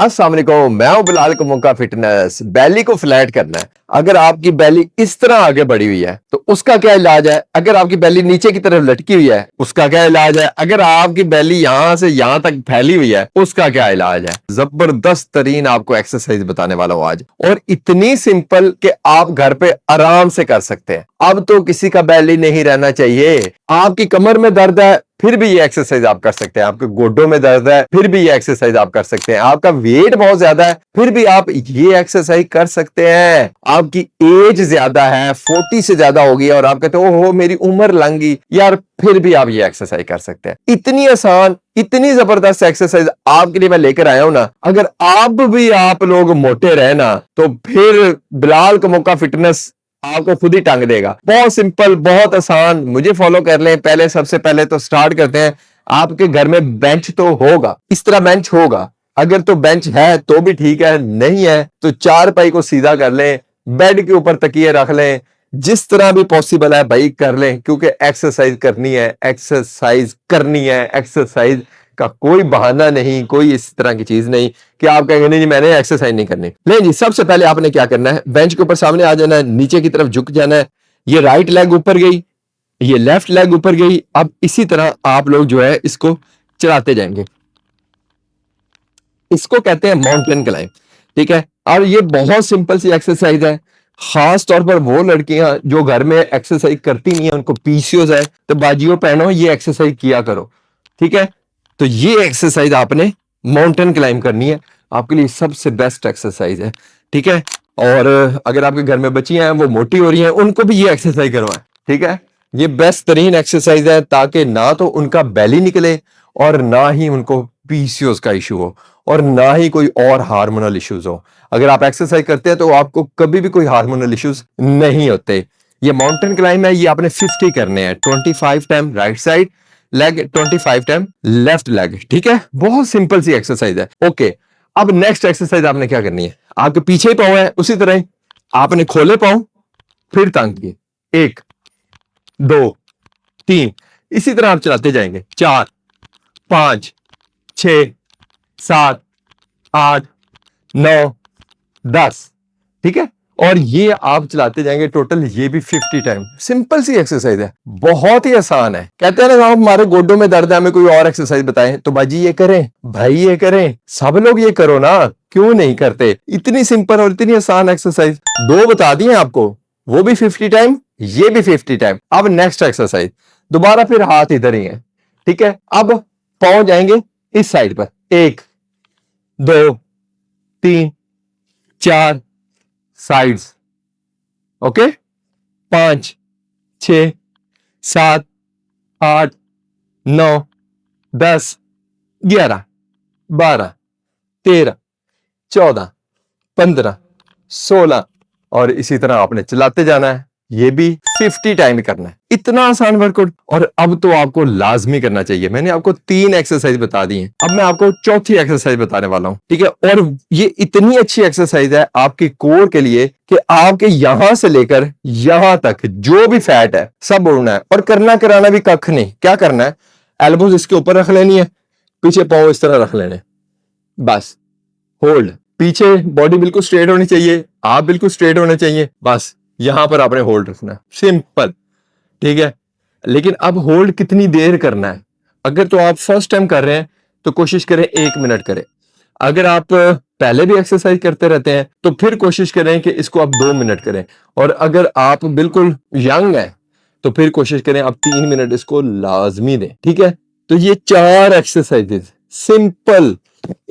अस्सलाम वालेकुम, मैं हूं बिलाल कमोका फिटनेस। बैली को फ्लैट करना है। अगर आपकी बैली इस तरह आगे बढ़ी हुई है तो उसका क्या इलाज है? अगर आपकी बैली नीचे की तरफ लटकी हुई है उसका क्या इलाज है? अगर आपकी बैली यहां से यहां तक फैली हुई है उसका क्या इलाज है? जबरदस्त तरीन आपको एक्सरसाइज बताने वाला हूं आज, और इतनी सिंपल कि आप घर पे आराम से कर सकते हैं। अब तो किसी का बैली नहीं रहना चाहिए। आपकी कमर में दर्द है फिर भी ये एक्सरसाइज आप कर सकते हैं। आपके गोड्डों में दर्द है फिर भी ये एक्सरसाइज आप कर सकते हैं। आपका वेट बहुत ज्यादा है फिर भी आप ये एक्सरसाइज कर सकते हैं। आपकी एज ज्यादा है, 40 से ज्यादा होगी और आप कहते हो ओहो मेरी उम्र लंघी यार, फिर भी आप ये एक्सरसाइज कर सकते हैं। इतनी आसान, इतनी जबरदस्त एक्सरसाइज आपके लिए मैं लेकर आया हूं ना। अगर आप लोग मोटे रहे ना तो फिर बिलाल कमोका फिटनेस आपको खुद ही टांग देगा। बहुत सिंपल, बहुत आसान, मुझे फॉलो कर लें। पहले सबसे पहले तो स्टार्ट करते हैं। आपके घर में बेंच तो होगा, इस तरह बेंच होगा। अगर तो बेंच है तो भी ठीक है, नहीं है तो चारपाई को सीधा कर लें, बेड के ऊपर तकिए रख लें, जिस तरह भी पॉसिबल है भाई कर लें, क्योंकि एक्सरसाइज करनी है, एक्सरसाइज करनी है। एक्सरसाइज का कोई बहाना नहीं, कोई इस तरह की चीज नहीं कि आप कहेंगे नहीं जी मैंने एक्सरसाइज नहीं करनी। नहीं जी, सबसे पहले आपने क्या करना है, बेंच के ऊपर सामने आ जाना है, नीचे की तरफ झुक जाना है। ये राइट लेग ऊपर गई, ये लेफ्ट लेग ऊपर गई। अब इसी तरह आप लोग जो है इसको चलाते जाएंगे। इसको कहते हैं माउंटेन क्लाइंब, ठीक है। और ये बहुत सिंपल सी एक्सरसाइज है। खास तौर पर वो लड़कियां जो घर में एक्सरसाइज करती नहीं है, उनको पीसीओएस है, तो बाजियों पहनो ये एक्सरसाइज किया करो, ठीक है। तो ये एक्सरसाइज आपने माउंटेन क्लाइंब करनी है, आपके लिए सबसे बेस्ट एक्सरसाइज है, ठीक है। और अगर आपके घर में बच्चियां हैं वो मोटी हो रही हैं, उनको भी ये एक्सरसाइज करवाएं, ठीक है। ये बेस्ट तरीन एक्सरसाइज है ताकि ना तो उनका बेली निकले और ना ही उनको पीसीओएस का इशू हो और ना ही कोई और हार्मोनल इश्यूज हो। अगर आप एक्सरसाइज करते हैं तो आपको कभी भी कोई हार्मोनल इश्यूज नहीं होते। ये माउंटेन क्लाइंब है, ये आपने 50 करने हैं। 25 time right side leg, 25 time left leg, ठीक है। बहुत सिंपल सी एक्सरसाइज है। ओके, अब नेक्स्ट एक्सरसाइज आपने क्या करनी है, आपके पीछे पाँव है, उसी तरह आपने खोले पाँव फिर टांग किए, 1 2 3, इसी तरह आप चलाते जाएंगे। 4 5 6 7 8 9 10, ठीक है। और ये आप चलाते जाएंगे टोटल, ये भी 50 टाइम। सिंपल सी एक्सरसाइज है, बहुत ही आसान है। कहते हैं ना साहब हमारे गोड्डों में दर्द है, हमें कोई और एक्सरसाइज बताएं, तो बाजी ये करें, भाई ये करें, सब लोग ये करो ना, क्यों नहीं करते? इतनी सिंपल और इतनी आसान एक्सरसाइज दो बता दिए आपको, वो भी 50 टाइम, ये भी 50 टाइम। अब नेक्स्ट एक्सरसाइज दोबारा फिर हाथ इधर ही है, ठीक है। अब पहुंच जाएंगे इस साइड पर, 1 2 3 4 साइड्स, ओके। 5 6 7 8 9 10 11 12 13 14 15 16, और इसी तरह आपने चलाते जाना है। ये भी 50 टाइम करना है। इतना आसान वर्कआउट, और अब तो आपको लाजमी करना चाहिए। मैंने आपको 3 एक्सरसाइज बता दी हैं, अब मैं आपको चौथी एक्सरसाइज बताने वाला हूं, ठीक है। और ये इतनी अच्छी एक्सरसाइज है आपके कोर के लिए कि आपके यहां से लेकर यहां तक जो भी फैट है सब उड़ना है, और करना कराना भी कख नहीं। क्या करना है, एल्बोज इसके ऊपर रख लेनी है, पीछे पांव इस तरह रख लेने, बस होल्ड। पीछे बॉडी बिल्कुल स्ट्रेट होनी चाहिए, आप बिल्कुल स्ट्रेट होने चाहिए, बस यहां पर आपने होल्ड रखना है, सिंपल, ठीक है। लेकिन अब होल्ड कितनी देर करना है? अगर तो आप फर्स्ट टाइम कर रहे हैं तो कोशिश करें 1 मिनट करें। अगर आप पहले भी एक्सरसाइज करते रहते हैं तो फिर कोशिश करें कि इसको आप 2 मिनट करें। और अगर आप बिल्कुल यंग हैं तो फिर कोशिश करें आप 3 मिनट इसको लाजमी दें, ठीक है। तो ये 4 एक्सरसाइजेस सिंपल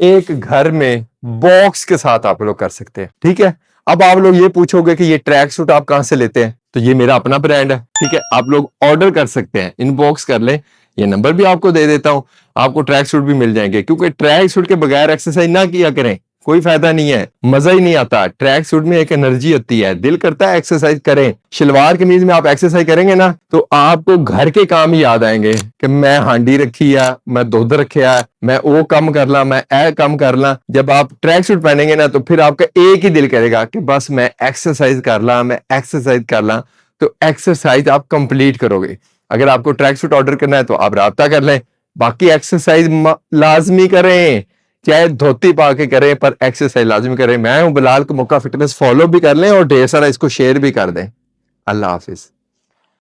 एक घर में बॉक्स के साथ आप लोग कर सकते हैं, ठीक है। अब आप लोग ये पूछोगे कि ये ट्रैक सूट आप कहां से लेते हैं, तो ये मेरा अपना ब्रांड है, ठीक है। आप लोग ऑर्डर कर सकते हैं, इनबॉक्स कर लें, ये नंबर भी आपको दे देता हूं, आपको ट्रैक सूट भी मिल जाएंगे। क्योंकि ट्रैक सूट के बगैर एक्सरसाइज ना किया करें, कोई फायदा नहीं है, मजा ही नहीं आता। ट्रैक सूट में एक एनर्जी होती है, दिल करता है एक्सरसाइज करें। शलवार कमीज में आप एक्सरसाइज करेंगे ना तो आपको घर के काम ही याद आएंगे कि मैं हांडी रखी है, मैं दूध रखिया है, मैं वो कम कर ला, मैं ए कम कर ला। जब आप ट्रैक सूट पहनेंगे ना तो फिर आपका एक ही दिल करेगा कि बस मैं एक्सरसाइज कर ला, मैं एक्सरसाइज कर ला। तो एक्सरसाइज आप कंप्लीट करोगे। अगर आपको ट्रैक सूट ऑर्डर करना है तो आप राब्ता कर लें, बाकी एक्सरसाइज लाजमी करें। चाहे धोती पा के करें पर एक्सरसाइज लाजमी करें। मैं हूं बिलाल को, मौका फिटनेस फॉलो भी कर लें और ढेर सारा इसको शेयर भी कर दें। अल्लाह हाफिज।